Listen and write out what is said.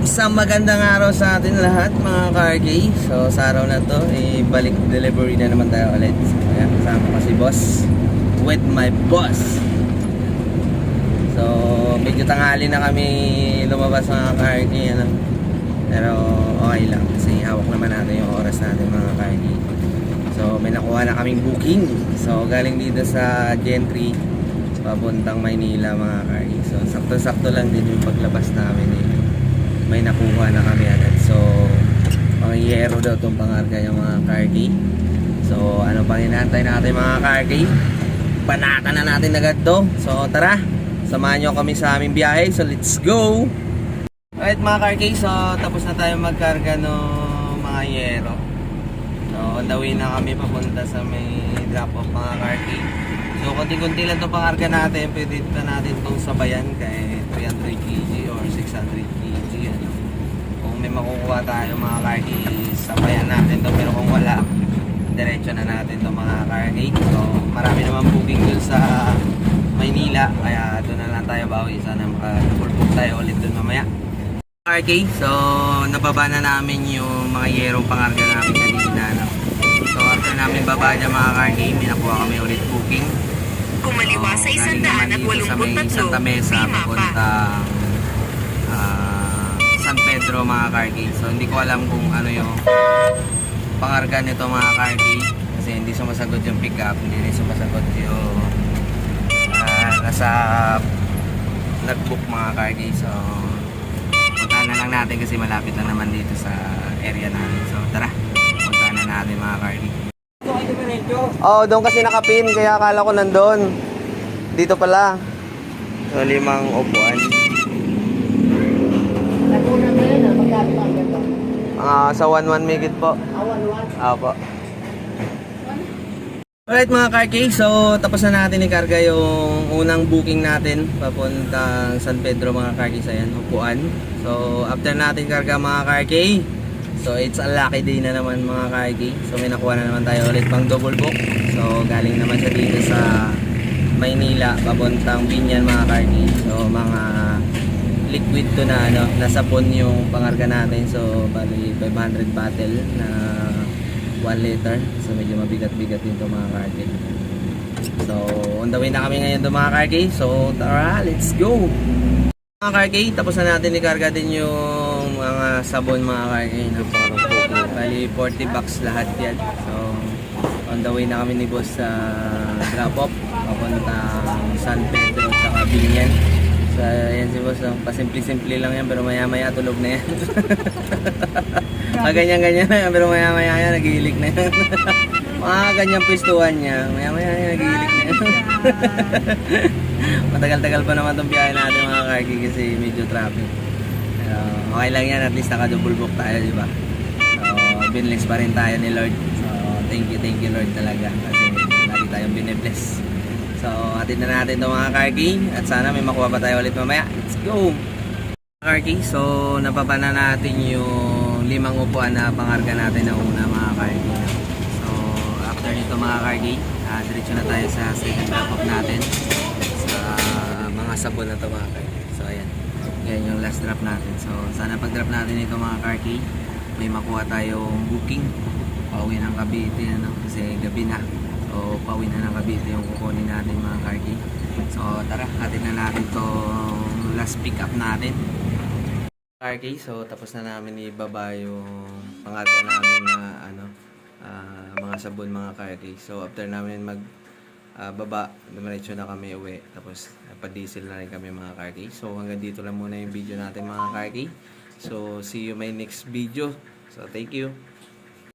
Isang magandang araw sa atin lahat mga car-key. So sa araw na to, balik delivery na naman tayo ulit. So, ayan, kasama ko si boss with my boss. So medyo tanghali na kami lumabas mga car-key, ano? Pero okay lang kasi hawak naman natin yung oras natin mga car-key. So may nakuha na kaming booking. So galing dito sa Gentry papuntang Maynila mga car-key. So sakto-sakto lang din yung paglabas namin may nakuha na kami agad. So mga yero daw itong pangarga yung mga car-key. So ano pang inaantay natin mga car-key? Panata na natin agad to. So tara, samahan nyo kami sa aming biyahe. So let's go. Alright mga car-key, so tapos na tayo magkarga ng mga yero. So on the way na kami papunta sa may drop off mga car-key. So konti-konti lang itong pangarga natin. Pwede pa natin itong sabayan kay 300 kg or 600 kg, ano. Kung may makukuha tayo mga car-key, sabayan natin to. Pero kung wala, diretso na natin to mga car-key. So marami naman booking dun sa Maynila, kaya doon na lang tayo bawi. Sana maka-book tayo ulit dun mamaya. car-key, so nababa na namin yung mga yerong pangarga namin kanina, no? So after namin baba niya mga car-key, may nakuha kami ulit booking. Kumaliwa sa 183 Santa Mesa papuntang San Pedro mga car-key. So hindi ko alam kung ano yung pangarga nito mga car-key kasi hindi sumasagot yung pick up, hindi rin sumasagot yung nasa nag-book mga car-key. So punta na lang natin kasi malapit na naman dito sa area namin. So tara, punta na natin mga car-key. Oh, doon kasi nakapin kaya akala ko nandun. Dito pala. So 5 upuan. Nakunan mo yun, magkano pa ang ganda? Sa 1-1 migit po. 1-1? Opo. Alright mga car-key, so tapos na natin ikarga yung unang booking natin papuntang San Pedro mga car-key. So ayan, upuan. So after natin karga mga car-key, so it's a lucky day na naman mga car-key. So may nakuha na naman tayo ulit pang double book. So galing naman siya dito sa Maynila papuntang Binyan mga car-key. So mga liquid to na ano, nasapon yung pangarga natin. So bali 500 bottle na 1 liter. So medyo mabigat-bigat din to mga car-key. So on the way na kami ngayon to mga car-key. So tara, let's go. Mga car-key, tapos na natin ikarga din yung mga sabon mga car-key ng pang-pupo. Bali 40 bucks lahat yan. So on the way na kami ni boss sa drop-off papuntang San Pedro at Binyan. So yan si boss, pasimple-simple lang yan pero maya-maya tulog na yan. Ganyan-ganyan na yan pero maya-maya yan nagihilik na yan. Mga ganyang pwestuhan niya, maya-maya yan nagihilik na yan. Matagal-tagal pa naman itong biyahe natin mga car-key kasi medyo traffic. Pero okay lang yan, at least naka-double book tayo, di ba? So binless pa rin tayo ni Lord. So thank you Lord talaga kasi lagi tayong binibless. So atid na natin itong mga car-key at sana may makuha pa tayo ulit mamaya. Let's go! Car-key, so napapa na natin yung 5 upuan na pangarga natin na una mga car-key. So after nito mga car-key, diretso na tayo sa second drop-off natin sa mga sabon na ito mga car-key. So ayan, yan yung last drop natin. So sana pag drop natin ito mga car-key, may makuha tayong booking pauwi ng Cavite, ano, kasi gabi na. So pauwi na ng Cavite yung kukunin natin mga car-key. So tara, hatid na natin itong last pick up natin car-key. So tapos na namin ibaba yung pangarga namin na ano, mga sabon mga car-key. So after namin baba, dumiretso na kami uwi. Tapos pa-diesel na rin kami mga car-key. So hanggang dito lang muna yung video natin mga car-key. So see you my next video. So thank you.